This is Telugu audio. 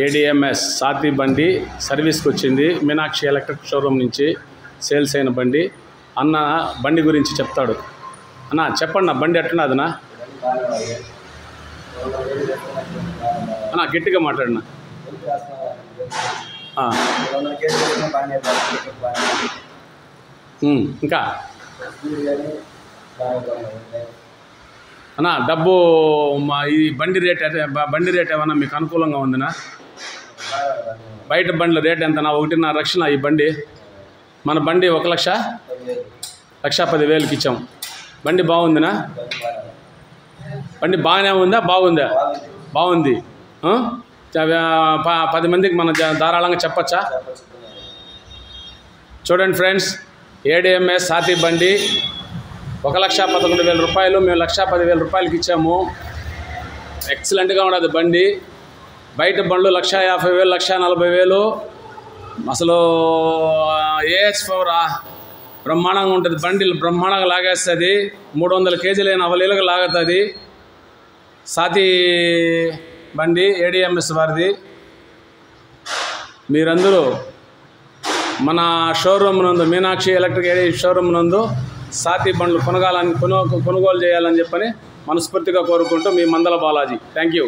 ఏడిఎంఎస్ సాతి బండి సర్వీస్కి వచ్చింది మీనాక్షి ఎలక్ట్రిక్ షోరూమ్ నుంచి సేల్స్ అయిన బండి. అన్న బండి గురించి చెప్తాడు. అన్న చెప్పండి, బండి ఎట్టున్నదన్నా? అన్న గట్టిగా మాట్లాడినా. ఇంకా అన్నా డబ్బు ఈ బండి రేట్ ఏమన్నా మీకు అనుకూలంగా ఉందినా? బయట బండ్ల రేట్ ఎంతనా? 1.5 లక్షల ఈ బండి. మన బండి 1,10,000కి ఇచ్చాం. బండి బాగుందినా? బండి బాగానే ఉందా? బాగుందా? బాగుంది. 10 మందికి మనం ధారాళంగా చెప్పచ్చా? చూడండి ఫ్రెండ్స్, ఏడిఎంఎస్ సాతి బండి 1,11,000 రూపాయలు, మేము 1,10,000 రూపాయలకి ఇచ్చాము. ఎక్సలెంట్గా ఉన్నది బండి. బయట బండ్లు 1,50,000, 1,40,000. అసలు AS4 బ్రహ్మాండంగా ఉంటుంది. బండిలు బ్రహ్మాండంగా లాగేస్తుంది. 300 కేజీలైన అవలీలుగా లాగుతుంది. సాతి బండి ఏడిఎంఎస్ వారిది. మీరందరూ మన షోరూమ్ నందు, మీనాక్షి ఎలక్ట్రిక్ షోరూమ్ నందు సాతి బండ్లు కొనుగోలు చేయాలని చెప్పని మనస్ఫూర్తిగా కోరుకుంటూ మీ మందల బాలాజీ. Thank you.